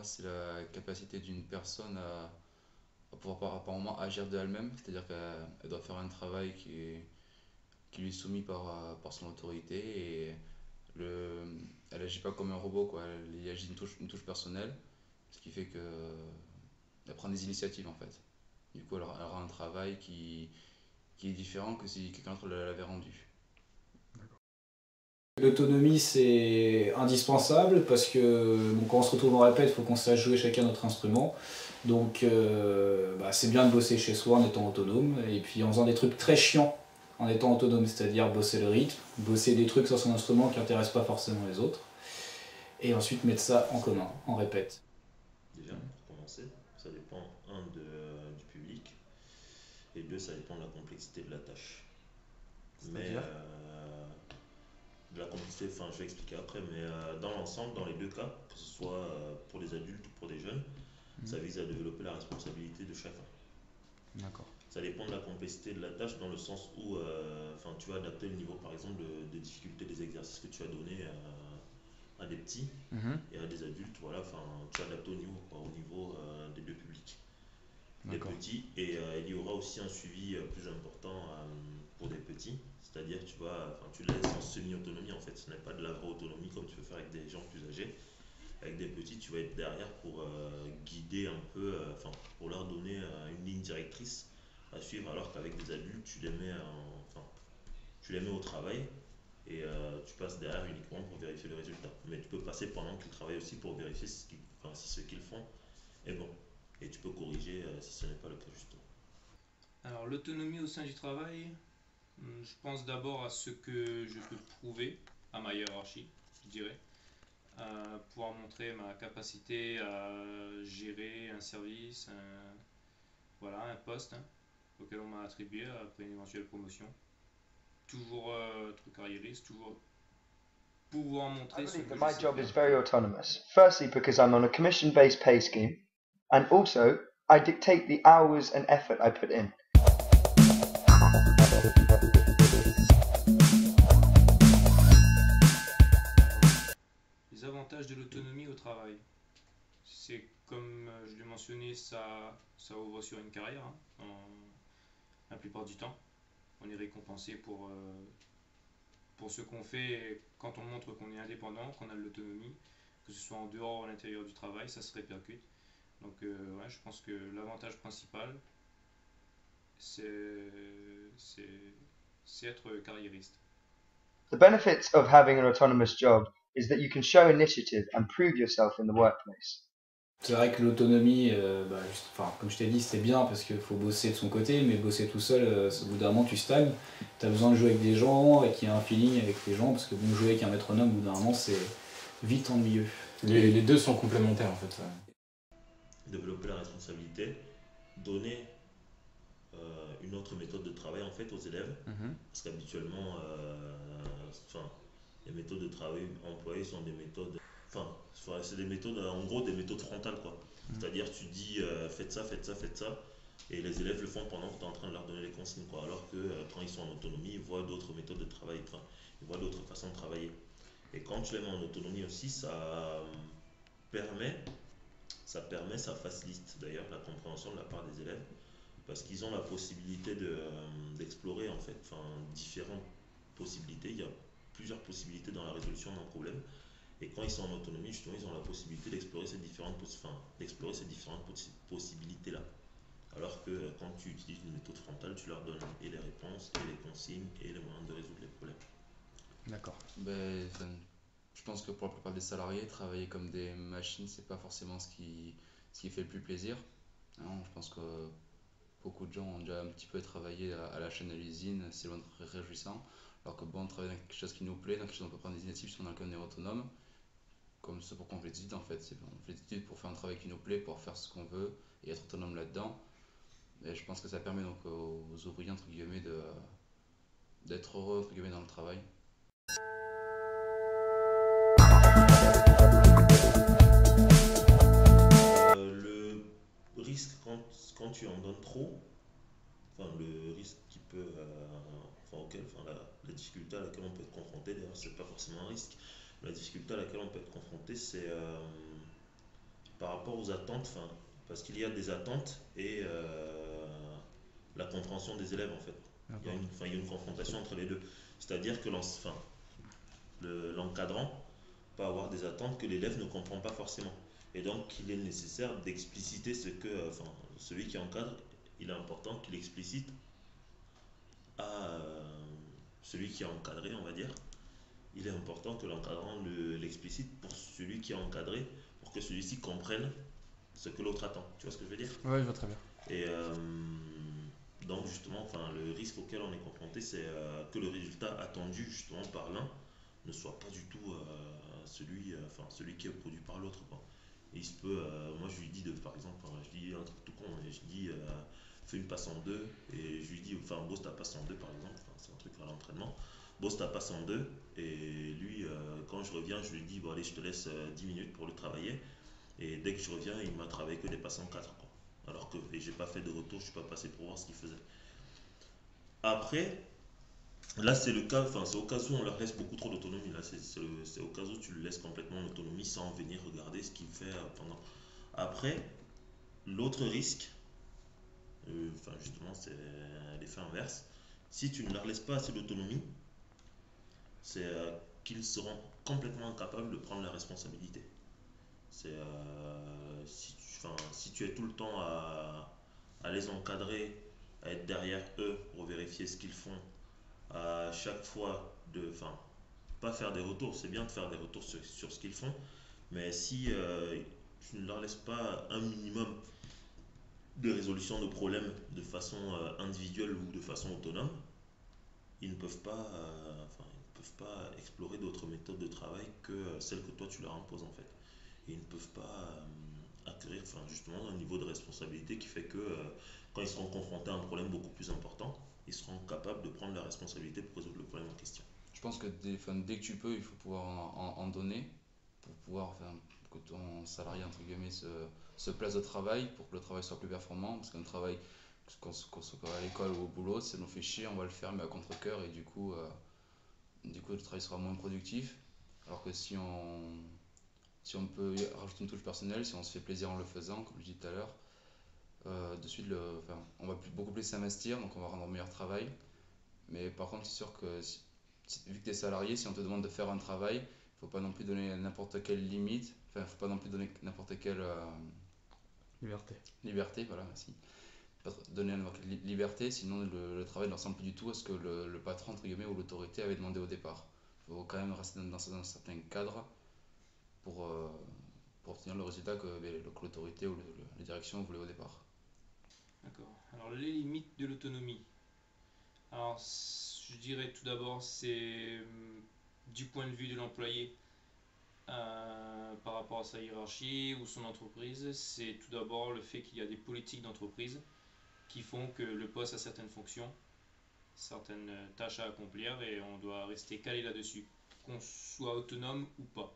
c'est la capacité d'une personne à pouvoir par moment agir de elle-même, c'est-à-dire qu'elle doit faire un travail qui lui est soumis par son autorité et le, elle agit pas comme un robot, quoi. Elle y agit une touche personnelle, ce qui fait que elle prend des initiatives en fait. Du coup, elle aura un travail qui est différent que si quelqu'un d'autre l'avait rendu. L'autonomie, c'est indispensable parce que bon, quand on se retrouve en répète, il faut qu'on sache jouer chacun notre instrument. Donc c'est bien de bosser chez soi en étant autonome et puis en faisant des trucs très chiants en étant autonome, c'est-à-dire bosser le rythme, bosser des trucs sur son instrument qui n'intéressent pas forcément les autres et ensuite mettre ça en commun, en répète. Déjà, pour commencer, ça dépend, un, du public, et deux, ça dépend de la complexité de la tâche. Mais C'est-à-dire? de la complexité, enfin, je vais expliquer après, mais dans l'ensemble, dans les deux cas, que ce soit pour des adultes ou pour des jeunes, ça Mhm. vise à développer la responsabilité de chacun. D'accord. Ça dépend de la complexité de la tâche dans le sens où enfin, tu vas adapter le niveau par exemple de difficulté des exercices que tu as donné à des petits Mhm. et à des adultes. Voilà, enfin, tu adaptes au niveau, quoi, au niveau des deux publics, des D'accord. petits. Et il y aura aussi un suivi plus important pour des petits. C'est-à-dire enfin, tu laisses en semi-autonomie en fait. Ce n'est pas de la vraie autonomie comme tu peux faire avec des gens plus âgés. Avec des petits, tu vas être derrière pour guider un peu, enfin, pour leur donner une ligne directrice à suivre, alors qu'avec des adultes, enfin, tu les mets au travail et tu passes derrière uniquement pour vérifier le résultat. Mais tu peux passer pendant qu'ils travaillent aussi pour vérifier enfin, si ce qu'ils font est bon. Et tu peux corriger si ce n'est pas le cas justement. Alors, l'autonomie au sein du travail, je pense d'abord à ce que je peux prouver à ma hiérarchie, je dirais. Pouvoir montrer ma capacité à gérer un service, voilà, un poste auquel on m'a attribué après une éventuelle promotion. Toujours truc carriériste, toujours pouvoir I montrer ce believe que that je my sais job is faire. very autonomous. Firstly, because I'm on a commission based pay scheme, and also I dictate the hours and effort I put in. Les avantages de l'autonomie au travail. C'est comme je l'ai mentionné, ça ouvre sur une carrière, la plupart du temps. On est récompensé pour ce qu'on fait et quand on montre qu'on est indépendant, qu'on a de l'autonomie, que ce soit en dehors ou à l'intérieur du travail, ça se répercute. Donc ouais, je pense que l'avantage principal, c'est c'est- c'est être carriériste. The benefits of having an autonomous job is that you can show initiative and prove yourself in the workplace. C'est vrai que l'autonomie, comme je t'ai dit, c'est bien parce qu'il faut bosser de son côté, mais bosser tout seul, au bout d'un moment, tu stagnes. Tu as besoin de jouer avec des gens et qu'il y ait un feeling avec les gens, parce que bon, jouer avec un métronome, au bout d'un moment, c'est vite ennuyeux. Les deux sont complémentaires en fait. Développer la responsabilité, donner une autre méthode de travail en fait aux élèves, Mhm. parce qu'habituellement, enfin, les méthodes de travail employées sont des méthodes, enfin, c'est des méthodes, en gros, des méthodes frontales, quoi. Mhm. C'est-à-dire, tu dis, faites ça, faites ça, faites ça, et les élèves le font pendant que tu es en train de leur donner les consignes, quoi. Alors que quand ils sont en autonomie, ils voient d'autres méthodes de travail, enfin, ils voient d'autres façons de travailler. Et quand tu les mets en autonomie aussi, permet, ça facilite d'ailleurs la compréhension de la part des élèves parce qu'ils ont la possibilité d'explorer en fait, enfin, différentes possibilités. Il y a plusieurs possibilités dans la résolution d'un problème. Et quand ils sont en autonomie, justement, ils ont la possibilité d'explorer ces différentes possibilités-là. Alors que quand tu utilises une méthode frontale, tu leur donnes et les réponses, et les consignes, et les moyens de résoudre les problèmes. D'accord. Je pense que pour la plupart des salariés, travailler comme des machines, c'est pas forcément ce qui fait le plus plaisir. Hein, je pense que beaucoup de gens ont déjà un petit peu travaillé à la chaîne à l'usine, c'est loin d'être réjouissant. Alors que bon, travailler dans quelque chose qui nous plaît, dans quelque chose où on peut prendre des initiatives, si on est autonome, comme ce pourquoi on fait des études en fait. On fait des études pour faire un travail qui nous plaît, pour faire ce qu'on veut et être autonome là-dedans. Et je pense que ça permet donc aux ouvriers entre guillemets d'être heureux entre guillemets dans le travail. Le risque quand tu en donnes trop, enfin le risque qui peut, enfin, la difficulté à laquelle on peut être confronté, d'ailleurs c'est pas forcément un risque, la difficulté à laquelle on peut être confronté c'est par rapport aux attentes, parce qu'il y a des attentes et la compréhension des élèves en fait. Il y a une confrontation entre les deux. C'est-à-dire que l'encadrant peut avoir des attentes que l'élève ne comprend pas forcément. Et donc, il est nécessaire d'expliciter celui qui encadre, il est important qu'il explicite à celui qui est encadré, on va dire. Il est important que l'encadrant l'explicite pour celui qui est encadré, pour que celui-ci comprenne ce que l'autre attend. Tu vois ce que je veux dire? Ouais, je vois très bien. Et donc justement, le risque auquel on est confronté, c'est que le résultat attendu justement par l'un ne soit pas du tout celui qui est produit par l'autre, quoi. Et il se peut, moi je lui dis par exemple, je dis un truc tout con, mais je dis fais une passe en deux, et je lui dis, bosse ta passe en deux par exemple, c'est un truc à l'entraînement, bosse ta passe en deux, et lui, quand je reviens, je lui dis, bon allez, je te laisse 10 minutes pour le travailler, et dès que je reviens, il m'a travaillé que des passes en 4, quoi. Alors que j'ai pas fait de retour, je suis pas passé pour voir ce qu'il faisait. Après, là c'est le cas, c'est au cas où on leur laisse beaucoup trop d'autonomie. Là c'est au cas où tu le laisses complètement en autonomie sans venir regarder ce qu'il fait pendant. Après, l'autre risque, justement c'est l'effet inverse. Si tu ne leur laisses pas assez d'autonomie, c'est qu'ils seront complètement incapables de prendre la responsabilité. C'est si tu es tout le temps à les encadrer, à être derrière eux pour vérifier ce qu'ils font, à chaque fois pas faire des retours, c'est bien de faire des retours sur ce qu'ils font, mais si tu ne leur laisses pas un minimum de résolution de problèmes de façon individuelle ou de façon autonome, ils ne peuvent pas explorer d'autres méthodes de travail que celles que toi tu leur imposes en fait. Et ils ne peuvent pas acquérir justement un niveau de responsabilité qui fait que quand ils seront confrontés à un problème beaucoup plus important, ils seront capables de prendre la responsabilité pour résoudre le problème en question. Je pense que dès que tu peux, il faut pouvoir en donner pour pouvoir que ton salarié entre guillemets se place au travail pour que le travail soit plus performant, parce qu'un travail qu'on soit à l'école ou au boulot, ça nous fait chier, on va le faire mais à contre-cœur, et du coup le travail sera moins productif. Alors que si on peut rajouter une touche personnelle, si on se fait plaisir en le faisant, comme je disais tout à l'heure, de suite on va beaucoup plus s'investir, donc on va rendre un meilleur travail. Mais par contre, c'est sûr que vu que tu es salarié, si on te demande de faire un travail, il ne faut pas non plus donner n'importe quelle limite, il ne faut pas non plus donner n'importe quelle liberté, voilà, merci. Pas donner n'importe quelle liberté, sinon le travail ne ressemble plus du tout à ce que le patron entre guillemets ou l'autorité avait demandé au départ. Il faut quand même rester dans un certain cadre pour obtenir le résultat que l'autorité ou la direction voulait au départ. D'accord. Alors les limites de l'autonomie. Alors je dirais tout d'abord c'est du point de vue de l'employé par rapport à sa hiérarchie ou son entreprise, c'est tout d'abord le fait qu'il y a des politiques d'entreprise qui font que le poste a certaines fonctions, certaines tâches à accomplir et on doit rester calé là-dessus, qu'on soit autonome ou pas.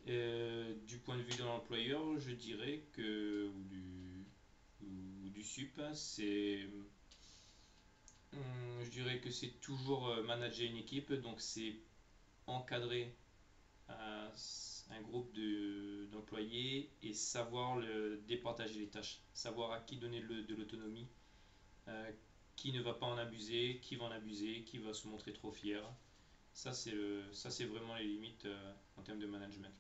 Du point de vue de l'employeur, je dirais que, ou du sup, je dirais que c'est toujours manager une équipe, donc c'est encadrer un groupe d'employés et savoir départager les tâches, savoir à qui donner de l'autonomie, qui ne va pas en abuser, qui va en abuser, qui va se montrer trop fier. Ça c'est vraiment les limites en termes de management.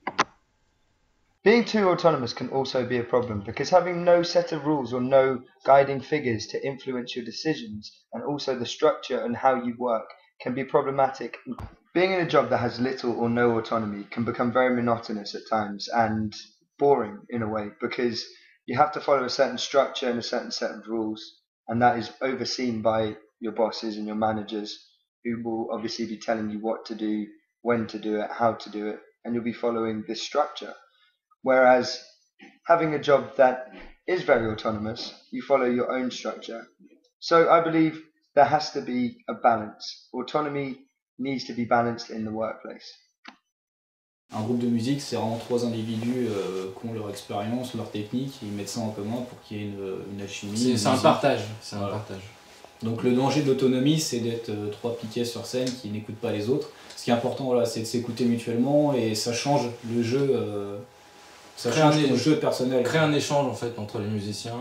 Being too autonomous can also be a problem because having no set of rules or no guiding figures to influence your decisions and also the structure and how you work can be problematic. Being in a job that has little or no autonomy can become very monotonous at times and boring in a way because you have to follow a certain structure and a certain set of rules, and that is overseen by your bosses and your managers who will obviously be telling you what to do, when to do it, how to do it, and you'll be following this structure. Whereas having a job that is very autonomous, you follow your own structure. So I believe there has to be a balance. Autonomy needs to be balanced in the workplace. Un groupe de musique, c'est vraiment trois individus qui ont leur expérience, leur technique, et ils mettent ça en commun pour qu'il y ait une alchimie. C'est un partage. Voilà. Un partage. Donc le danger de l'autonomie, c'est d'être trois piquets sur scène qui n'écoutent pas les autres. Ce qui est important, voilà, c'est de s'écouter mutuellement et ça change le jeu Ça Créer change un ton jeu personnel. Créer un échange en fait entre les musiciens.